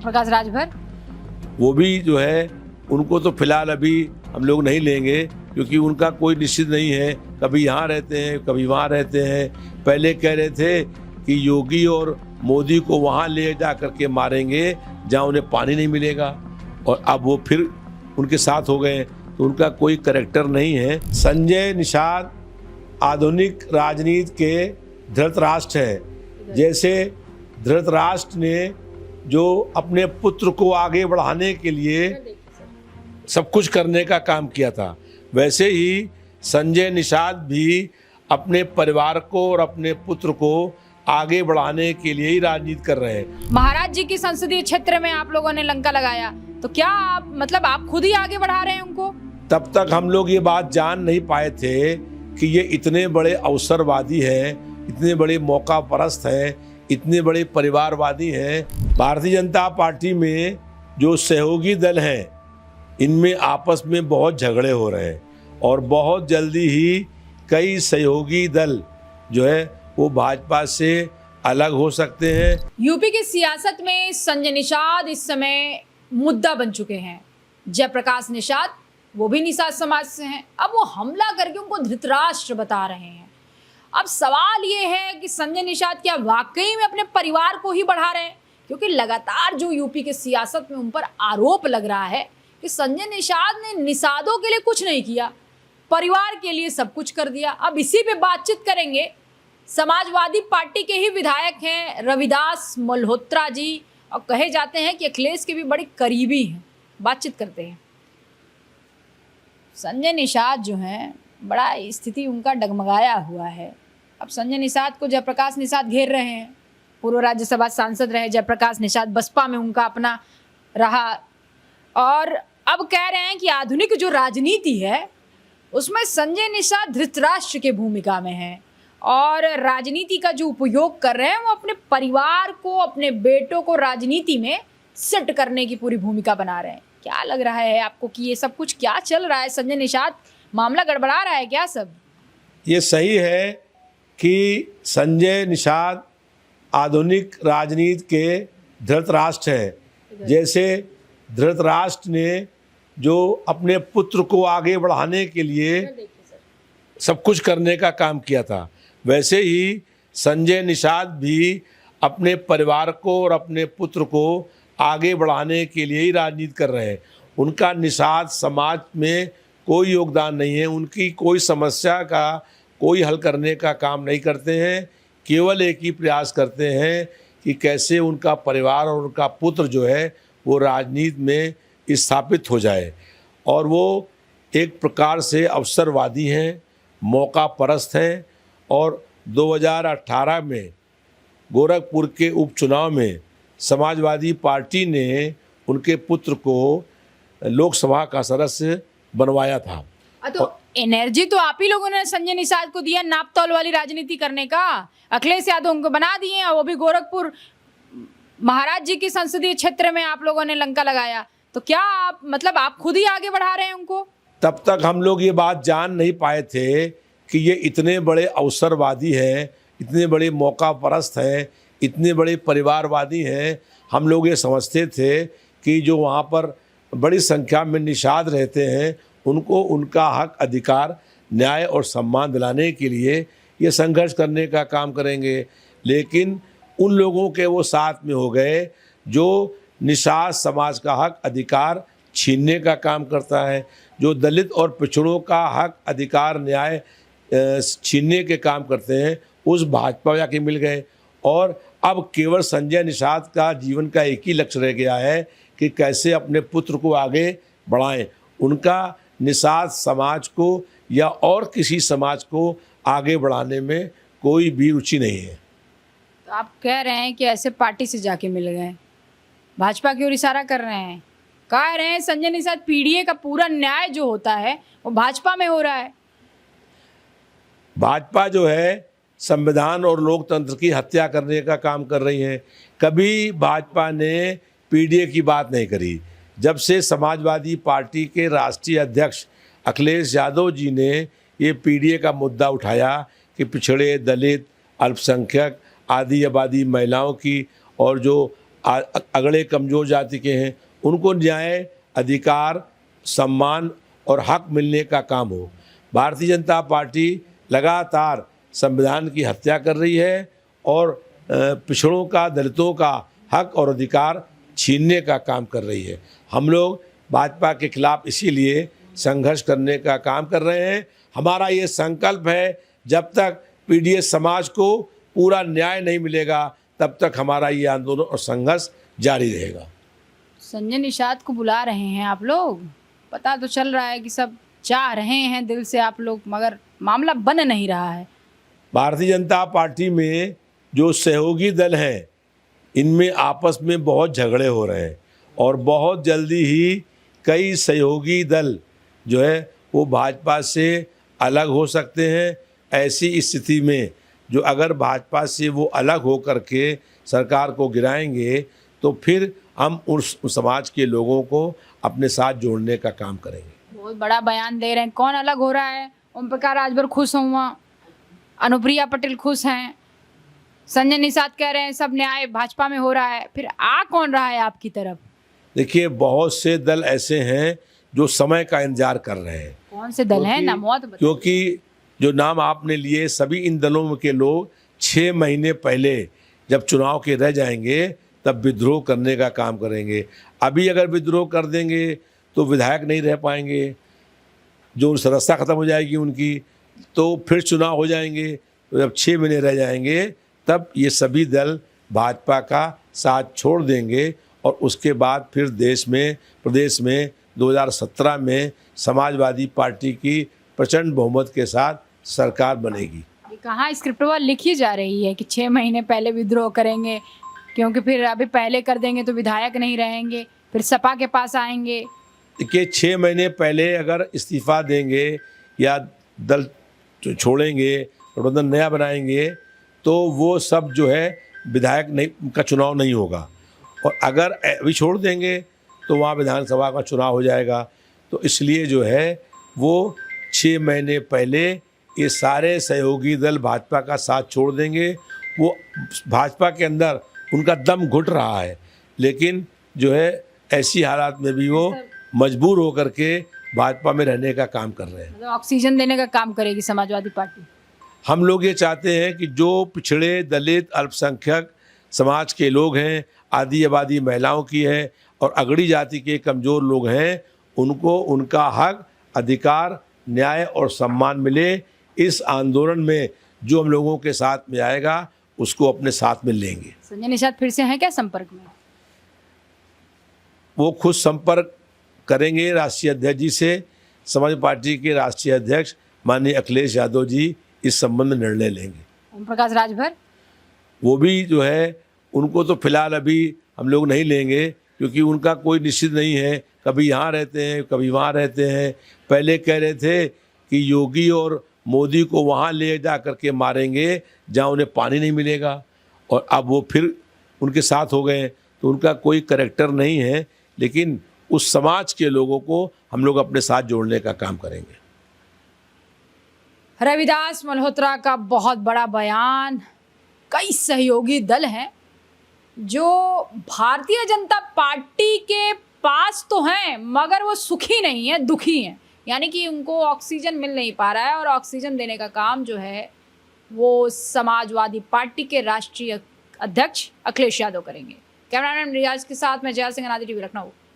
प्रकाश राजभर? वो भी जो है उनको तो फिलहाल अभी हम लोग नहीं लेंगे, क्योंकि उनका कोई निश्चित नहीं है, कभी यहाँ रहते हैं कभी वहाँ रहते हैं। पहले कह रहे थे कि योगी और मोदी को वहाँ ले जा करके मारेंगे जहाँ उन्हें पानी नहीं मिलेगा, और अब वो फिर उनके साथ हो गए, तो उनका कोई करैक्टर नहीं है। संजय निषाद आधुनिक राजनीति के धृतराष्ट्र है। जैसे धृतराष्ट्र ने जो अपने पुत्र को आगे बढ़ाने के लिए सब कुछ करने का काम किया था, वैसे ही संजय निषाद भी अपने परिवार को और अपने पुत्र को आगे बढ़ाने के लिए ही राजनीति कर रहे हैं। महाराज जी की संसदीय क्षेत्र में आप लोगों ने लंका लगाया, तो क्या आप मतलब आप खुद ही आगे बढ़ा रहे हैं उनको? तब तक हम लोग ये बात जान नहीं पाए थे कि ये इतने बड़े अवसरवादी हैं, इतने बड़े मौका परस्त हैं, इतने बड़े परिवारवादी हैं। भारतीय जनता पार्टी में जो सहयोगी दल हैं, इनमें आपस में बहुत झगड़े हो रहे हैं, और बहुत जल्दी ही कई सहयोगी दल जो है वो भाजपा से अलग हो सकते हैं। यूपी की सियासत में संजय निषाद इस समय मुद्दा बन चुके हैं। जयप्रकाश निषाद, वो भी निषाद समाज से हैं। अब वो हमला करके उनको धृतराष्ट्र बता रहे हैं। अब सवाल ये है कि संजय निषाद क्या वाकई में अपने परिवार को ही बढ़ा रहे हैं? क्योंकि लगातार जो यूपी के सियासत में उन पर आरोप लग रहा है कि संजय निषाद ने निषादों के लिए कुछ नहीं किया, परिवार के लिए सब कुछ कर दिया। अब इसी पे बातचीत करेंगे। समाजवादी पार्टी के ही विधायक हैं रविदास मल्होत्रा जी, और कहे जाते हैं कि अखिलेश के भी बड़े करीबी हैं। बातचीत करते हैं। संजय निषाद जो हैं, बड़ा स्थिति उनका डगमगाया हुआ है। अब संजय निषाद को जयप्रकाश निषाद घेर रहे हैं। पूर्व राज्यसभा सांसद रहे जयप्रकाश निषाद, बसपा में उनका अपना रहा, और अब कह रहे हैं कि आधुनिक जो राजनीति है उसमें संजय निषाद धृतराष्ट्र के भूमिका में है, और राजनीति का जो उपयोग कर रहे हैं वो अपने परिवार को, अपने बेटों को राजनीति में सेट करने की पूरी भूमिका बना रहे हैं। क्या लग रहा है आपको कि ये सब कुछ क्या चल रहा है? संजय निषाद मामला गड़बड़ा रहा है क्या सब? ये सही है कि संजय निषाद आधुनिक राजनीति के धृतराष्ट्र है। जैसे धृतराष्ट्र ने जो अपने पुत्र को आगे बढ़ाने के लिए सब कुछ करने का काम किया था, वैसे ही संजय निषाद भी अपने परिवार को और अपने पुत्र को आगे बढ़ाने के लिए ही राजनीति कर रहे हैं। उनका निषाद समाज में कोई योगदान नहीं है, उनकी कोई समस्या का कोई हल करने का काम नहीं करते हैं। केवल एक ही प्रयास करते हैं कि कैसे उनका परिवार और उनका पुत्र जो है वो राजनीति में स्थापित हो जाए, और वो एक प्रकार से अवसरवादी हैं, मौका परस्त हैं। और 2018 में गोरखपुर के उपचुनाव में समाजवादी पार्टी ने उनके पुत्र को लोकसभा का सदस्य बनवाया था। तो एनर्जी तो आप ही लोगों ने संजय निषाद को दिया नाप तौल वाली राजनीति करने का। अखिलेश यादव उनको बना दिए, और वो भी गोरखपुर महाराज जी की संसदीय क्षेत्र में आप लोगों ने लंका लगाया, तो क्या आप मतलब आप खुद ही आगे बढ़ा रहे हैं उनको? तब तक हम लोग ये बात जान नहीं पाए थे कि ये इतने बड़े अवसरवादी हैं, इतने बड़े मौका परस्त हैं, इतने बड़े परिवारवादी हैं। हम लोग ये समझते थे कि जो वहाँ पर बड़ी संख्या में निषाद रहते हैं उनको उनका हक, अधिकार, न्याय और सम्मान दिलाने के लिए ये संघर्ष करने का काम करेंगे। लेकिन उन लोगों के वो साथ में हो गए जो निषाद समाज का हक, अधिकार छीनने का काम करता है, जो दलित और पिछड़ों का हक, अधिकार, न्याय छीनने के काम करते हैं, उस भाजपा जाके मिल गए। और अब केवल संजय निषाद का जीवन का एक ही लक्ष्य रह गया है कि कैसे अपने पुत्र को आगे बढ़ाएं। उनका निषाद समाज को या और किसी समाज को आगे बढ़ाने में कोई भी रुचि नहीं है। तो आप कह रहे हैं कि ऐसे पार्टी से जाके मिल गए, भाजपा की ओर इशारा कर रहे हैं, कह रहे हैं संजय निषाद पीडीए का पूरा न्याय जो होता है वो भाजपा में हो रहा है। भाजपा जो है संविधान और लोकतंत्र की हत्या करने का काम कर रही है। कभी भाजपा ने पीडीए की बात नहीं करी। जब से समाजवादी पार्टी के राष्ट्रीय अध्यक्ष अखिलेश यादव जी ने ये पीडीए का मुद्दा उठाया कि पिछड़े, दलित, अल्पसंख्यक, आदि आबादी महिलाओं की और जो अगड़े कमज़ोर जाति के हैं, उनको न्याय, अधिकार, सम्मान और हक मिलने का काम हो। भारतीय जनता पार्टी लगातार संविधान की हत्या कर रही है और पिछड़ों का, दलितों का हक और अधिकार छीनने का काम कर रही है। हम लोग भाजपा के खिलाफ इसीलिए संघर्ष करने का काम कर रहे हैं। हमारा ये संकल्प है, जब तक पीडीएस समाज को पूरा न्याय नहीं मिलेगा तब तक हमारा ये आंदोलन और संघर्ष जारी रहेगा। संजय निषाद को बुला रहे हैं आप लोग, पता तो चल रहा है कि सब चाह रहे हैं दिल से आप लोग, मगर मामला बन नहीं रहा है। भारतीय जनता पार्टी में जो सहयोगी दल हैं, इनमें आपस में बहुत झगड़े हो रहे हैं और बहुत जल्दी ही कई सहयोगी दल जो है वो भाजपा से अलग हो सकते हैं। ऐसी स्थिति में जो अगर भाजपा से वो अलग हो करके सरकार को गिराएंगे तो फिर हम उस समाज के लोगों को अपने साथ जोड़ने का काम करेंगे। बहुत बड़ा बयान दे रहे हैं, कौन अलग हो रहा है? ओम प्रकाश राजभर खुश हुआ, अनुप्रिया पटेल खुश हैं, संजय निषाद कह रहे हैं सब न्याय भाजपा में हो रहा है, फिर आ कौन रहा है आपकी तरफ? देखिए, बहुत से दल ऐसे हैं जो समय का इंतजार कर रहे हैं। कौन से दल हैं? नाम तो बताइए। क्योंकि जो नाम आपने लिए, सभी इन दलों के लोग 6 महीने पहले जब चुनाव के रह जाएंगे तब विद्रोह करने का काम करेंगे। अभी अगर विद्रोह कर देंगे तो विधायक नहीं रह पाएंगे, जो सदस्यता खत्म हो जाएगी उनकी, तो फिर चुनाव हो जाएंगे। तो जब 6 महीने रह जाएंगे तब ये सभी दल भाजपा का साथ छोड़ देंगे और उसके बाद फिर देश में, प्रदेश में 2017 में समाजवादी पार्टी की प्रचंड बहुमत के साथ सरकार बनेगी। ये कहाँ स्क्रिप्टवा लिखी जा रही है कि 6 महीने पहले विद्रोह करेंगे, क्योंकि फिर अभी पहले कर देंगे तो विधायक नहीं रहेंगे, फिर सपा के पास आएंगे। देखिए, 6 महीने पहले अगर इस्तीफा देंगे या दल छोड़ेंगे, प्रबंधन नया बनाएंगे, तो वो सब जो है विधायक नहीं का चुनाव नहीं होगा। और अगर अभी छोड़ देंगे तो वहाँ विधानसभा का चुनाव हो जाएगा। तो इसलिए जो है वो 6 महीने पहले ये सारे सहयोगी दल भाजपा का साथ छोड़ देंगे। वो भाजपा के अंदर उनका दम घुट रहा है, लेकिन जो है ऐसी हालात में भी वो मजबूर होकर के भाजपा में रहने का काम कर रहे हैं। मतलब ऑक्सीजन देने का काम करेगी समाजवादी पार्टी। हम लोग ये चाहते हैं कि जो पिछड़े, दलित, अल्पसंख्यक समाज के लोग हैं, आदि आबादी महिलाओं की है और अगड़ी जाति के कमज़ोर लोग हैं, उनको उनका हक, अधिकार, न्याय और सम्मान मिले। इस आंदोलन में जो हम लोगों के साथ में आएगा उसको अपने साथ में लेंगे। संजय निषाद फिर से हैं क्या संपर्क में? वो खुद संपर्क करेंगे राष्ट्रीय अध्यक्ष जी से। समाज पार्टी के राष्ट्रीय अध्यक्ष माननीय अखिलेश यादव जी इस संबंध में निर्णय लेंगे। ओम प्रकाश राजभर वो भी जो है, उनको तो फिलहाल अभी हम लोग नहीं लेंगे, क्योंकि उनका कोई निश्चित नहीं है, कभी यहाँ रहते हैं कभी वहाँ रहते हैं। पहले कह रहे थे कि योगी और मोदी को वहाँ ले जा करके मारेंगे जहाँ उन्हें पानी नहीं मिलेगा, और अब वो फिर उनके साथ हो गए। तो उनका कोई करैक्टर नहीं है, लेकिन उस समाज के लोगों को हम लोग अपने साथ जोड़ने का काम करेंगे। रविदास मल्होत्रा का बहुत बड़ा बयान। कई सहयोगी दल हैं जो भारतीय जनता पार्टी के पास तो हैं, मगर वो सुखी नहीं है, दुखी हैं। यानी कि उनको ऑक्सीजन मिल नहीं पा रहा है और ऑक्सीजन देने का काम जो है वो समाजवादी पार्टी के राष्ट्रीय अध्यक्ष अखिलेश यादव करेंगे। कैमरामैन रियाज के साथ मैं जया सिंह, अनादि टीवी, लखनऊ।